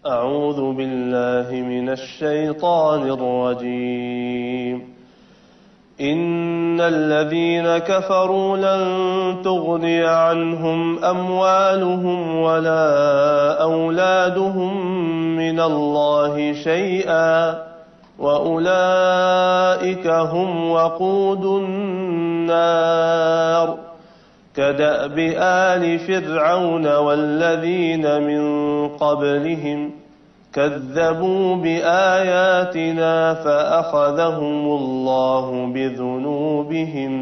أعوذ بالله من الشيطان الرجيم إن الذين كفروا لن تغني عنهم أموالهم ولا أولادهم من الله شيئا وأولئك هم وقود النار كدأب آل فرعون والذين من قبلهم كذبوا بآياتنا فأخذهم الله بذنوبهم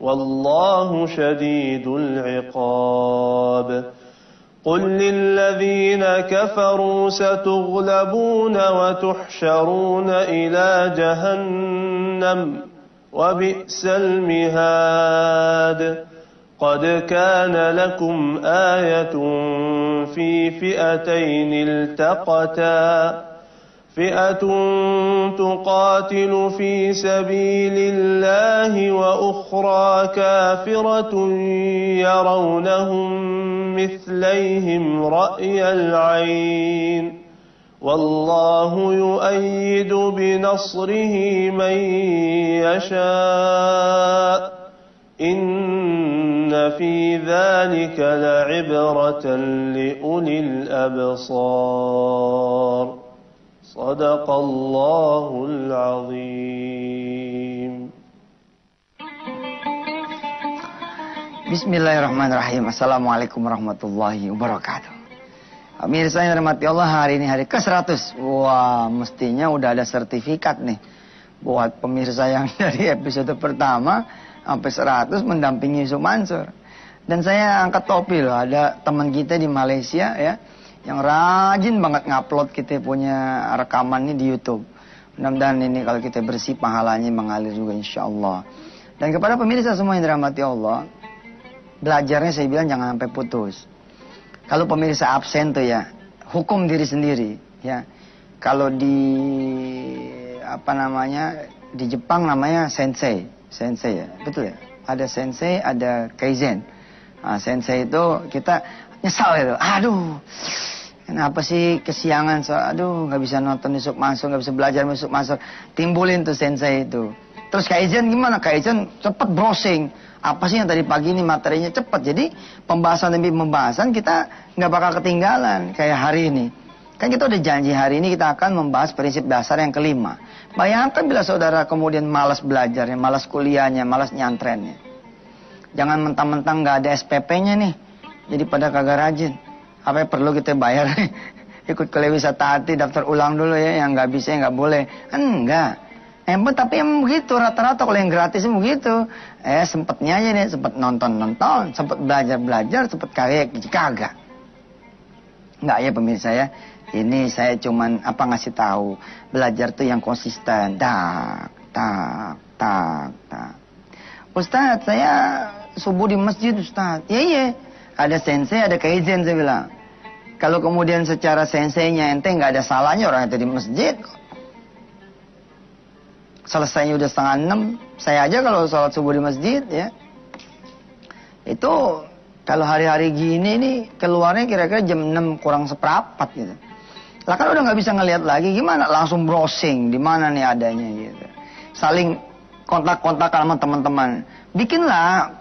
والله شديد العقاب قل للذين كفروا ستغلبون وتحشرون إلى جهنم وبئس المهاد قد كان لكم آية في فئتين التقتا فئة تقاتل في سبيل الله وأخرى كافرة يرونهم مثليهم رأي العين والله يؤيد بنصره من يشاء إن في ذلك لعبرة لأولي الأبصار صدق الله العظيم. Bismillahirrahmanirrahim. Assalamualaikum warahmatullahi wabarakatuh. Pemirsa yang dirahmati Allah, hari ini hari ke-100. Wah, mestinya udah ada sertifikat nih buat pemirsa yang dari episode pertama sampai 100 mendampingi Yusuf Mansur. Dan saya angkat topi loh, ada teman kita di Malaysia ya, yang rajin banget ngupload kita punya rekaman ini di YouTube. Mudah-mudahan ini kalau kita bersih pahalanya mengalir juga insya Allah. Dan kepada pemirsa semua yang dirahmati Allah, belajarnya saya bilang jangan sampai putus. Kalau pemirsa absen tuh ya, hukum diri sendiri ya. Kalau di di Jepang namanya sensei ya, betul ya. Ada sensei, ada kaizen. Nah, sensei itu kita nyesal itu. Aduh, kenapa sih kesiangan? Aduh, nggak bisa nonton Yusuf Mansur, nggak bisa belajar Yusuf Mansur. Timbulin tuh sensei itu. Terus kaizen gimana? Kaizen cepet browsing. Apa sih yang tadi pagi ini materinya cepet. Jadi pembahasan demi pembahasan kita nggak bakal ketinggalan kayak hari ini. Kan kita udah janji hari ini kita akan membahas prinsip dasar yang kelima. Bayangkan bila saudara kemudian malas belajarnya, malas kuliahnya, malas nyantrennya. Jangan mentang-mentang nggak ada SPP-nya nih, jadi pada kagak rajin. Apa yang perlu kita bayar? Ikut kuliah wisata hati, daftar ulang dulu ya, yang nggak bisa nggak boleh. Enggak. Tapi emang begitu, rata-rata kalau yang gratis begitu. Sempetnya aja nih, sempet nonton, sempet belajar, sempet karya, kagak. Enggak ya pemirsa ya. Ini saya cuman ngasih tahu, belajar tuh yang konsisten. Tak. Ustadz, saya subuh di masjid Ustadz. Iya. Ada sensei, ada kaizen saya bilang. Kalau kemudian secara senseinya ente nggak ada salahnya orang itu di masjid. Selesainya udah 5:30. Saya aja kalau sholat subuh di masjid ya. Itu kalau hari-hari gini nih keluarnya kira-kira jam 6 kurang seperempat gitu. Lah kan udah nggak bisa ngelihat lagi, gimana? Langsung browsing di mana nih adanya gitu. Saling kontak-kontak sama teman-teman. Bikinlah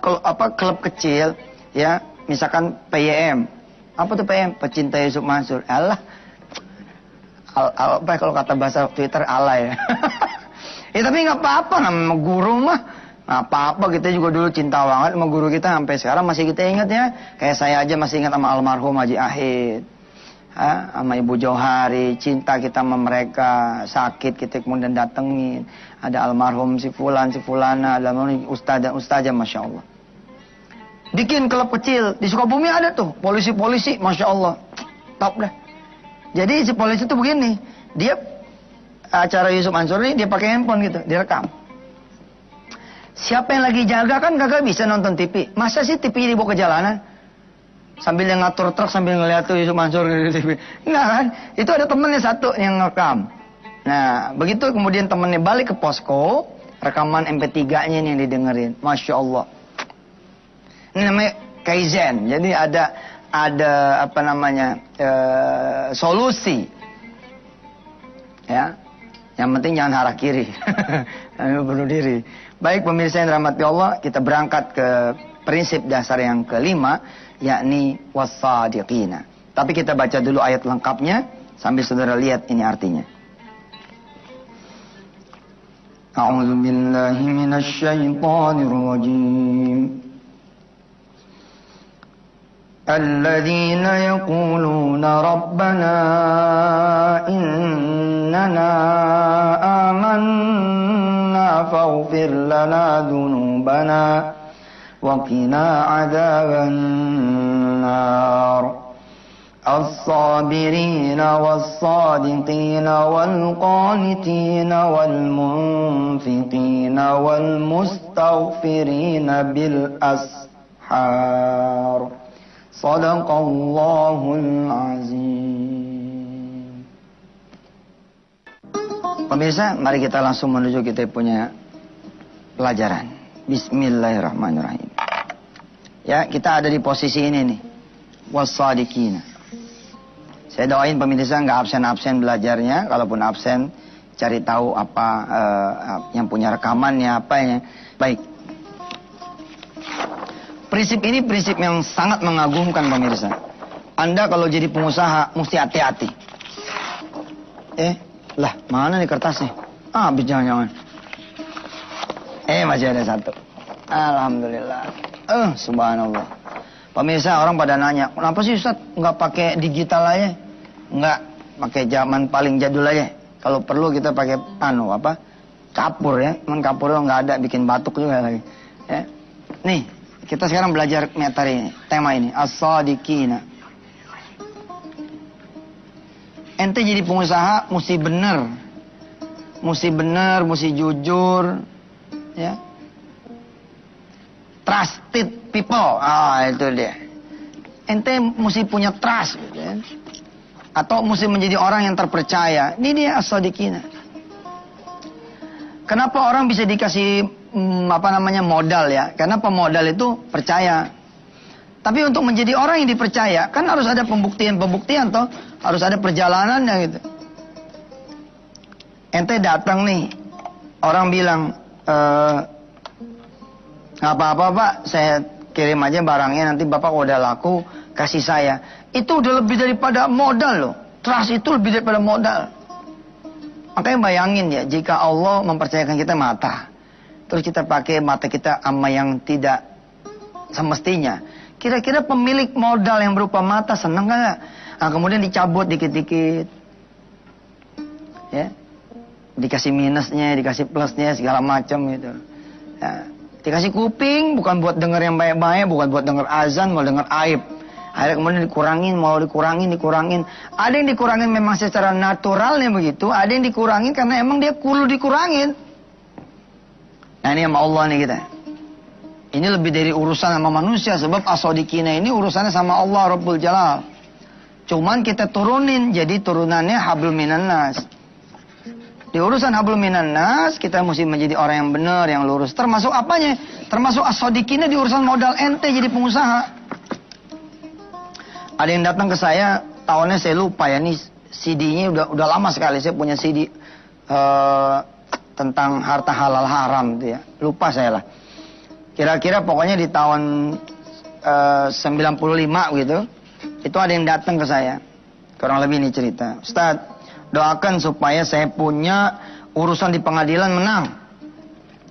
klub kecil ya, misalkan PYM. Apa tuh PYM? Pecinta Yusuf Mansur. Alah. Kalau kata bahasa Twitter alay ya. Ya tapi nggak apa-apa, nama guru mah. Nggak apa-apa, kita juga dulu cinta banget sama guru kita, sampai sekarang masih kita ingat ya. Kayak saya aja masih ingat sama almarhum Haji Ahid. Sama Ibu Johari, cinta kita sama mereka, sakit kita kemudian datengin. Ada almarhum si Fulana, ada almarhum ustazah, Masya Allah. Bikin klub kecil, di Sukabumi ada tuh, polisi-polisi, Masya Allah. Top dah. Jadi si polisi tuh begini, dia acara Yusuf Mansur ini dia pakai handphone gitu, direkam. Siapa yang lagi jaga kan kagak bisa nonton TV. Masa sih TV dibawa ke jalanan? Sambil yang ngatur truk sambil ngeliat tuh Yusuf Mansur di TV. Enggak kan? Itu ada temennya satu yang ngerekam. Nah, begitu kemudian temennya balik ke posko, rekaman MP3-nya yang didengerin. Masya Allah. Ini namanya kaizen. Jadi ada ada apa namanya solusi. Ya. Yang penting jangan hara kiri. Bunuh diri. Baik pemirsa yang dirahmati Allah, kita berangkat ke prinsip dasar yang kelima, yakni wasadiqina. Tapi kita baca dulu ayat lengkapnya sambil saudara lihat ini artinya. A'udzu billahi minasy syaithanir rajim. الذين يقولون ربنا إننا آمنا فاغفر لنا ذنوبنا وقنا عذاب النار الصابرين والصادقين والقانتين والمنفقين والمستغفرين بالأسحار Sadaqallahul azim. Pemirsa, mari kita langsung menuju kita punya pelajaran. Bismillahirrahmanirrahim. Ya, kita ada di posisi ini nih. Wassadiqina. Saya doain pemirsa nggak absen-absen belajarnya. Kalaupun absen, cari tahu apa yang punya rekamannya, apa ya. Baik. Prinsip ini prinsip yang sangat mengagumkan pemirsa. Anda kalau jadi pengusaha mesti hati-hati. Lah mana nih kertasnya? Habis jangan-jangan. Masih ada satu. Alhamdulillah. Subhanallah. Pemirsa orang pada nanya, kenapa sih Ustaz nggak pakai digital aja? Nggak, pakai zaman paling jadul aja. Kalau perlu kita pakai kapur ya. Cuman kapurnya nggak ada, bikin batuk juga lagi. Ya. Nih. Kita sekarang belajar materi ini, tema ini, as-sadiqina. Ente jadi pengusaha mesti bener, mesti jujur, ya. Trusted people, itu dia. Ente mesti punya trust, gitu ya. Atau mesti menjadi orang yang terpercaya. Ini dia as-sadiqina. Kenapa orang bisa dikasih modal ya? Karena pemodal itu percaya. Tapi untuk menjadi orang yang dipercaya kan harus ada pembuktian toh, harus ada perjalanannya gitu. Ente datang nih, orang bilang nggak apa-apa Pak, saya kirim aja barangnya, nanti Bapak udah laku kasih saya. Itu udah lebih daripada modal loh. Trust itu lebih daripada modal. Makanya bayangin ya, jika Allah mempercayakan kita mata, terus kita pakai mata kita sama yang tidak semestinya. Kira-kira pemilik modal yang berupa mata senang nggak? Nah, kemudian dicabut dikit-dikit, ya, dikasih minusnya, dikasih plusnya, segala macam gitu. Ya, dikasih kuping bukan buat denger yang baik-baik, bukan buat denger azan, mau denger aib. Akhirnya kemudian dikurangin. Ada yang dikurangin memang secara naturalnya begitu, ada yang dikurangin karena emang dia perlu dikurangin. Nah ini sama Allah nih kita. Ini lebih dari urusan sama manusia, sebab as-sadiqina ini urusannya sama Allah Rabbul Jalal. Cuman kita turunin, jadi turunannya hablum minan nas. Di urusan hablum minan nas, kita mesti menjadi orang yang benar, yang lurus. Termasuk apanya? Termasuk as-sadiqina di urusan modal ente jadi pengusaha. Ada yang datang ke saya, tahunnya saya lupa ya, nih CD-nya udah lama sekali. Saya punya CD tentang harta halal haram itu ya. Lupa saya lah. Kira-kira pokoknya di tahun 95 gitu. Itu ada yang datang ke saya. Kurang lebih ini cerita. Ustaz, doakan supaya saya punya urusan di pengadilan menang.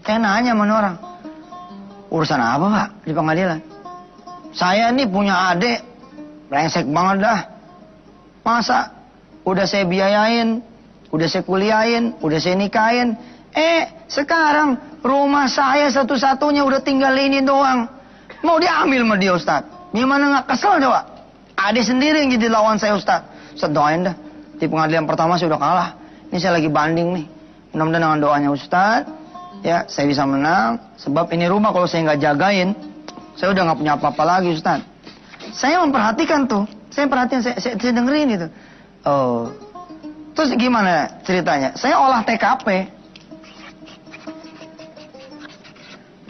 Saya nanya sama orang. Urusan apa Pak di pengadilan? Saya nih punya adik. Brengsek banget dah. Masa udah saya biayain, udah saya kuliahin, udah saya nikahin. Sekarang rumah saya satu-satunya udah tinggal ini doang. Mau diambil sama dia Ustaz. Gimana nggak kesel coba? Adik sendiri yang jadi lawan saya Ustaz. Ustaz doain dah. Di pengadilan pertama saya udah kalah. Ini saya lagi banding nih. Mudah-mudahan dengan doanya Ustaz, ya saya bisa menang. Sebab ini rumah kalau saya nggak jagain, saya udah nggak punya apa-apa lagi Ustaz. Saya memperhatikan tuh. Saya perhatian, saya dengerin itu. Oh. Terus gimana ceritanya? Saya olah TKP.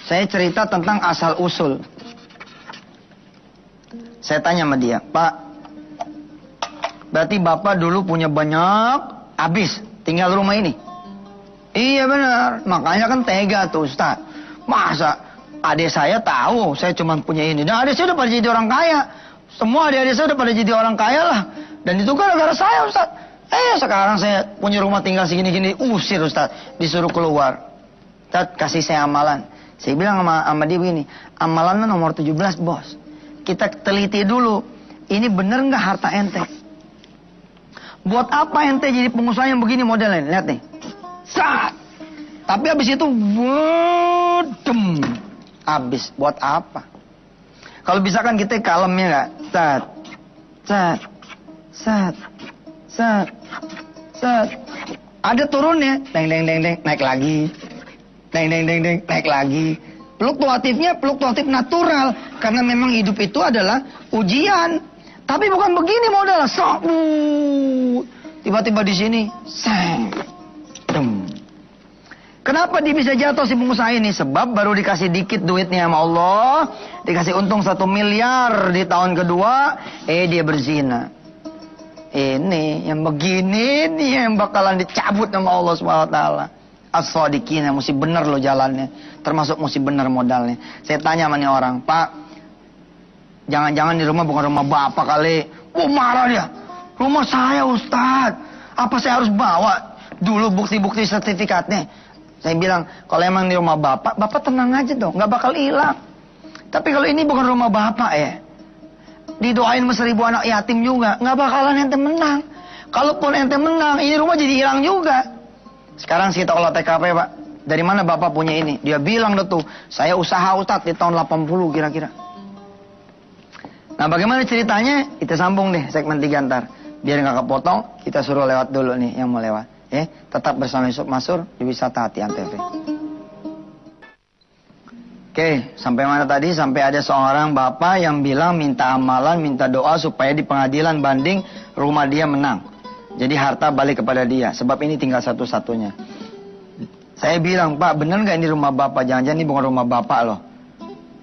Saya cerita tentang asal-usul. Saya tanya sama dia, Pak, berarti Bapak dulu punya banyak, habis tinggal rumah ini? Iya benar, makanya kan tega tuh Ustaz. Masa adik saya tahu saya cuma punya ini, dan adik saya udah pada jadi orang kaya. Semua adik-adik saya udah pada jadi orang kaya lah. Dan itu gara-gara saya Ustaz. Sekarang saya punya rumah tinggal segini-gini, usir Ustaz, disuruh keluar. Ustaz, kasih saya amalan. Saya bilang sama dia begini, amalannya nomor 17 bos. Kita teliti dulu, ini bener nggak harta ente? Buat apa ente jadi pengusaha yang begini modelnya? Lihat nih. Sat. Tapi habis itu, habis. Buat apa? Kalau bisa kan kita kalem ya nggak? Sat. Sat. Sat. Sat. Sat. Ada turunnya. Deng, deng, deng, deng. Naik lagi. Deng, deng, deng, deng. Naik lagi. Fluktuatifnya fluktuatif natural. Karena memang hidup itu adalah ujian. Tapi bukan begini modal. Tiba-tiba di sini. Kenapa dia bisa jatuh si pengusaha ini? Sebab baru dikasih dikit duitnya sama Allah. Dikasih untung 1 miliar di tahun kedua. Dia berzina. Ini yang begini nih yang bakalan dicabut sama Allah SWT. As-sadiqina, mesti bener loh jalannya. Termasuk mesti bener modalnya. Saya tanya sama nih orang, Pak, jangan-jangan di rumah bukan rumah Bapak kali. Marah dia. Rumah saya Ustaz. Apa saya harus bawa dulu bukti-bukti sertifikatnya? Saya bilang, kalau emang di rumah Bapak, Bapak tenang aja dong, nggak bakal hilang. Tapi kalau ini bukan rumah Bapak ya, didoain sama 1000 anak yatim juga, nggak bakalan ente menang. Kalaupun ente menang, ini rumah jadi hilang juga. Sekarang kita olah TKP Pak. Dari mana Bapak punya ini? Dia bilang tuh, saya usaha Ustadz di tahun 80 kira-kira. Nah bagaimana ceritanya? Kita sambung deh segmen 3 ntar. Biar nggak kepotong, kita suruh lewat dulu nih yang mau lewat. Tetap bersama Yusuf Mansur di Wisata Hati Antv. Oke, sampai mana tadi? Sampai ada seorang bapak yang bilang minta amalan, minta doa supaya di pengadilan banding rumah dia menang. Jadi harta balik kepada dia. Sebab ini tinggal satu-satunya. Saya bilang, Pak, bener nggak ini rumah Bapak? Jangan-jangan ini bukan rumah Bapak loh.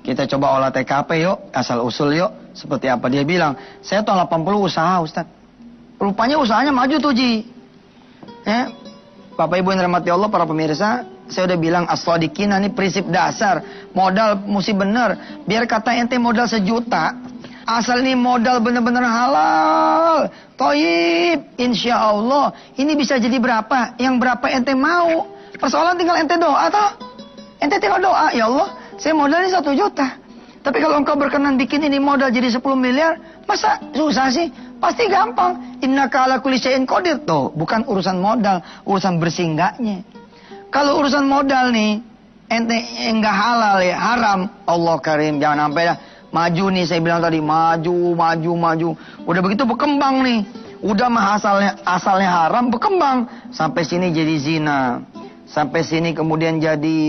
Kita coba olah TKP yuk, asal usul yuk. Seperti apa? Dia bilang, saya tahun 80 usaha Ustaz. Rupanya usahanya maju tuh Ji. Bapak Ibu yang dirahmati Allah, para pemirsa, saya udah bilang as-sadiqina ini prinsip dasar. Modal mesti bener. Biar kata ente modal 1 juta, asal ini modal bener-bener halal, toib, insya Allah ini bisa jadi berapa? Yang berapa ente mau? Persoalan tinggal ente doa toh. Ente tinggal doa, ya Allah, saya modal ini 1 juta. Tapi kalau engkau berkenan bikin ini modal jadi 10 miliar, masa susah sih? Pasti gampang. Innaka ala kulli syai'in qadir. Tuh, bukan urusan modal, urusan bersih enggaknya. Kalau urusan modal nih, ente enggak halal ya, haram. Allah karim, jangan sampai dah maju nih, saya bilang tadi, maju. Udah begitu berkembang nih. Udah mah asalnya haram, berkembang. Sampai sini jadi zina. Sampai sini kemudian jadi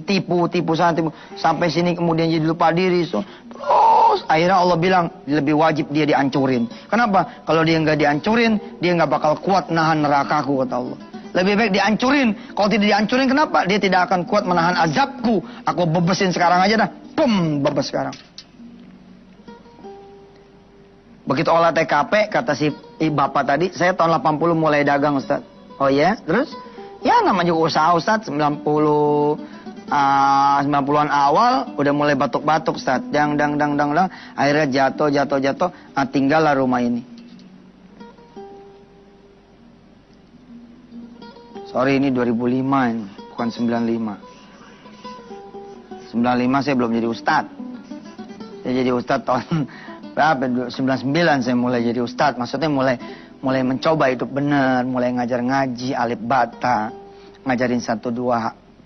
tipu sana, tipu. Sampai sini kemudian jadi lupa diri. Terus akhirnya Allah bilang lebih wajib dia dihancurin. Kenapa? Kalau dia nggak dihancurin, dia nggak bakal kuat nahan nerakaku, kata Allah. Lebih baik dihancurin. Kalau tidak dihancurin, kenapa? Dia tidak akan kuat menahan azabku. Aku bebesin sekarang aja dah. Bebes sekarang. Begitu olah TKP, kata si bapak tadi, saya tahun 80 mulai dagang Ustaz. Oh ya, terus? Ya namanya juga usaha Ustaz, 90-an awal udah mulai batuk-batuk Ustaz. Dang. Akhirnya jatuh. Tinggallah rumah ini. Sorry ini 2005 ini, bukan 95. 95 saya belum jadi Ustaz. Saya jadi Ustaz tahun berapa? 99 saya mulai jadi Ustaz. Maksudnya mulai mencoba hidup benar, mulai ngajar ngaji, alif bata, ngajarin 1-2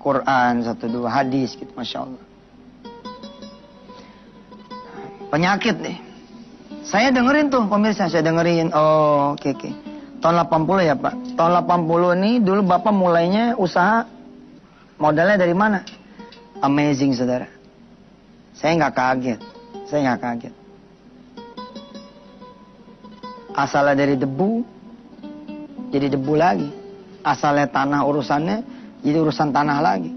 Quran, 1-2 hadis gitu, Masya Allah. Penyakit nih. Saya dengerin tuh pemirsa, saya dengerin. Oh, oke. Tahun 80 ya Pak. Tahun 80 ini dulu Bapak mulainya usaha, modalnya dari mana? Amazing saudara. Saya nggak kaget. Asalnya dari debu, jadi debu lagi. Asalnya tanah urusannya, jadi urusan tanah lagi.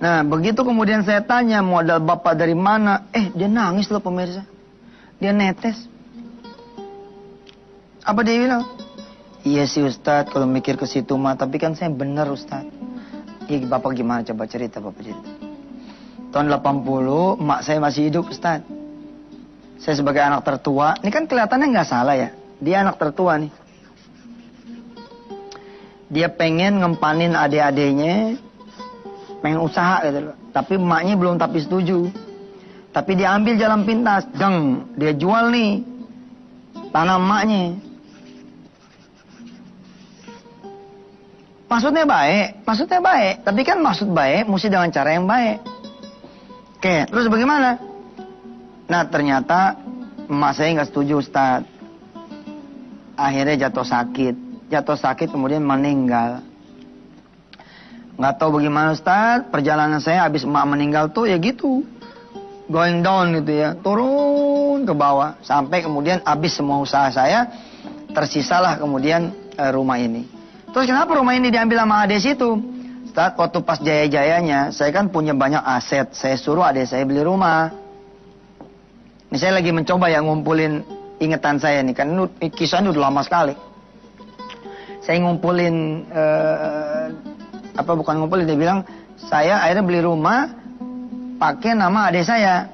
Nah, begitu kemudian saya tanya modal Bapak dari mana? Dia nangis loh pemirsa. Dia netes. Apa dia bilang? Iya sih Ustadz, kalau mikir ke situ mah, tapi kan saya benar Ustadz. Iya, Bapak gimana? Coba cerita, Bapak cerita. Tahun 80, emak saya masih hidup Ustadz. Saya sebagai anak tertua, ini kan kelihatannya nggak salah ya. Dia anak tertua nih. Dia pengen ngempanin adik-adiknya, pengen usaha gitu loh. Tapi emaknya belum tapi setuju. Tapi dia ambil jalan pintas. Dia jual nih tanah emaknya. Maksudnya baik. Tapi kan maksud baik mesti dengan cara yang baik. Oke, terus bagaimana? Nah, ternyata emak saya nggak setuju Ustaz. Akhirnya jatuh sakit kemudian meninggal. Nggak tahu bagaimana Ustaz, perjalanan saya habis emak meninggal tuh ya gitu. Going down gitu ya, turun ke bawah. Sampai kemudian habis semua usaha saya, tersisalah kemudian rumah ini. Terus kenapa rumah ini diambil sama adik situ? Ustaz, waktu pas jaya-jayanya, saya kan punya banyak aset. Saya suruh adik saya beli rumah. Ini saya lagi mencoba ya ngumpulin ingatan saya nih, kan kisahnya udah lama sekali. Saya ngumpulin, bukan ngumpulin, dia bilang, saya akhirnya beli rumah pakai nama adik saya.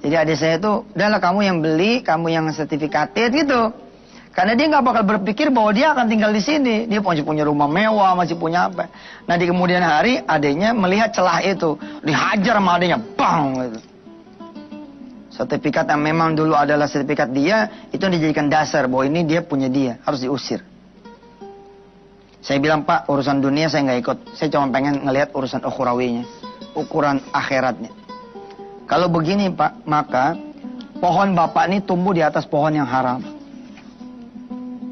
Jadi adik saya itu, udahlah kamu yang beli, kamu yang sertifikated gitu. Karena dia nggak bakal berpikir bahwa dia akan tinggal di sini. Dia masih punya rumah mewah, masih punya apa. Nah di kemudian hari adiknya melihat celah itu, dihajar sama adiknya, bang gitu. Sertifikat yang memang dulu adalah sertifikat dia, itu dijadikan dasar bahwa ini dia punya dia, harus diusir. Saya bilang, Pak, urusan dunia saya nggak ikut. Saya cuma pengen ngelihat urusan ukhrawinya, ukuran akhiratnya. Kalau begini, Pak, maka pohon Bapak ini tumbuh di atas pohon yang haram.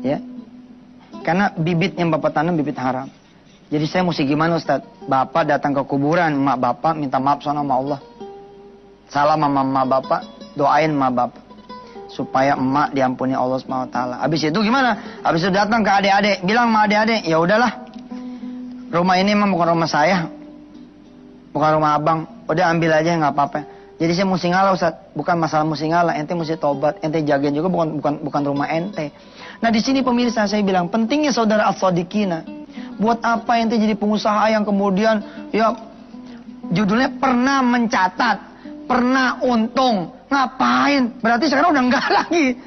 Ya, karena bibit yang Bapak tanam bibit haram. Jadi saya mesti gimana Ustaz? Bapak datang ke kuburan emak Bapak, minta maaf sama Allah. Salam sama emak Bapak, doain emak Bapak supaya emak diampuni Allah SWT. Habis itu gimana? Habis itu datang ke adik-adik, bilang sama adik-adik, ya udahlah, rumah ini memang bukan rumah saya, bukan rumah abang, udah ambil aja nggak apa-apa. Jadi saya mesti ngalah Ustaz, bukan masalah mesti ngalah, ente mesti tobat, ente jagain juga bukan rumah ente. Nah di sini pemirsa saya bilang pentingnya saudara as-sadiqina. Buat apa ente jadi pengusaha yang kemudian ya judulnya pernah mencatat, pernah untung, ngapain? Berarti sekarang udah enggak lagi.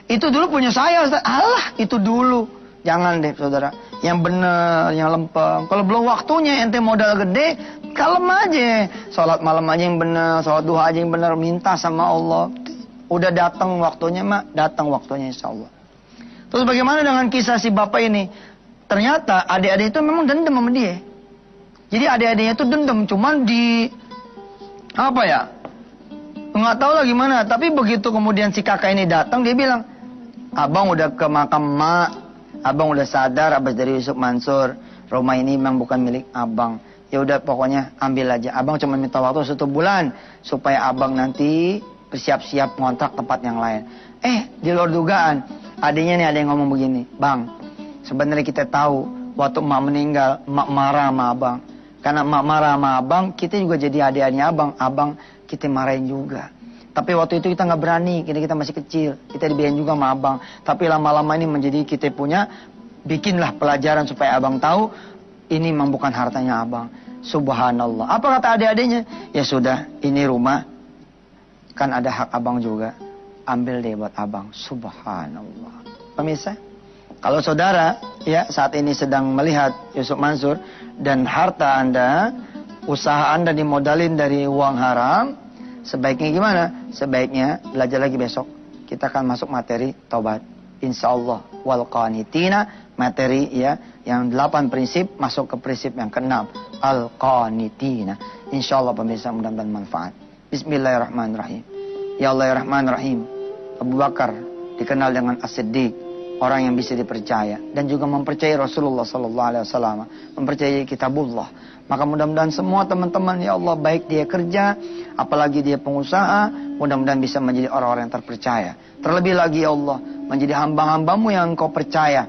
Itu dulu punya saya Ustaz. Alah itu dulu. Jangan deh saudara. Yang benar, yang lempeng. Kalau belum waktunya ente modal gede, kalem aja. Sholat malam aja yang benar, sholat duha aja yang benar, minta sama Allah. Udah datang waktunya mak, datang waktunya insya Allah. Terus bagaimana dengan kisah si bapak ini? Ternyata adik-adik itu memang dendam sama dia. Jadi adik-adiknya itu dendam, cuman di apa ya? Nggak tahu lah gimana. Tapi begitu kemudian si kakak ini datang, dia bilang, abang udah ke makam mak, abang udah sadar abis dari Yusuf Mansur, rumah ini memang bukan milik abang. Ya udah pokoknya ambil aja. Abang cuma minta waktu 1 bulan supaya abang nanti bersiap-siap ngontrak tempat yang lain. Di luar dugaan, adiknya nih ada yang ngomong begini, bang, sebenarnya kita tahu waktu emak meninggal, emak marah sama abang. Karena emak marah sama abang, kita juga jadi adik-adiknya abang kita marahin juga. Tapi waktu itu kita nggak berani, kita masih kecil, kita dibiayain juga sama abang. Tapi lama-lama ini menjadi kita punya, bikinlah pelajaran supaya abang tahu, ini memang bukan hartanya abang. Subhanallah. Apa kata adik-adiknya? Ya sudah, ini rumah, kan ada hak abang juga. Ambil deh buat abang. Subhanallah. Pemirsa, kalau saudara ya saat ini sedang melihat Yusuf Mansur dan harta Anda, usaha Anda dimodalin dari uang haram, sebaiknya gimana? Sebaiknya belajar lagi besok. Kita akan masuk materi taubat. Insyaallah wal qanitina, materi ya yang 8 prinsip masuk ke prinsip yang ke-6, al qanitina. Insyaallah pemirsa mudah-mudahan manfaat. Bismillahirrahmanirrahim. Ya Allah ya Rahman Rahim. Abu Bakar dikenal dengan As-Siddiq, orang yang bisa dipercaya dan juga mempercayai Rasulullah SAW, mempercayai kitabullah. Maka mudah-mudahan semua teman-teman ya Allah, baik dia kerja, apalagi dia pengusaha, mudah-mudahan bisa menjadi orang-orang yang terpercaya. Terlebih lagi ya Allah, menjadi hamba-hambamu yang engkau percaya,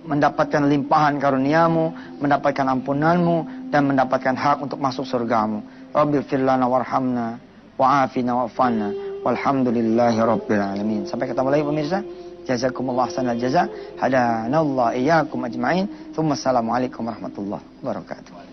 mendapatkan limpahan karuniamu, mendapatkan ampunanmu, dan mendapatkan hak untuk masuk surgamu. Rabbi firlana warhamna, wa'afina wa'fanna, Walhamdulillahi rabbil alamin. Sampai ketemu lagi pemirsa. Jazakumullah ahsanal jaza. Hadanallahu iyyakum ajmain. Assalamualaikum warahmatullahi wabarakatuh.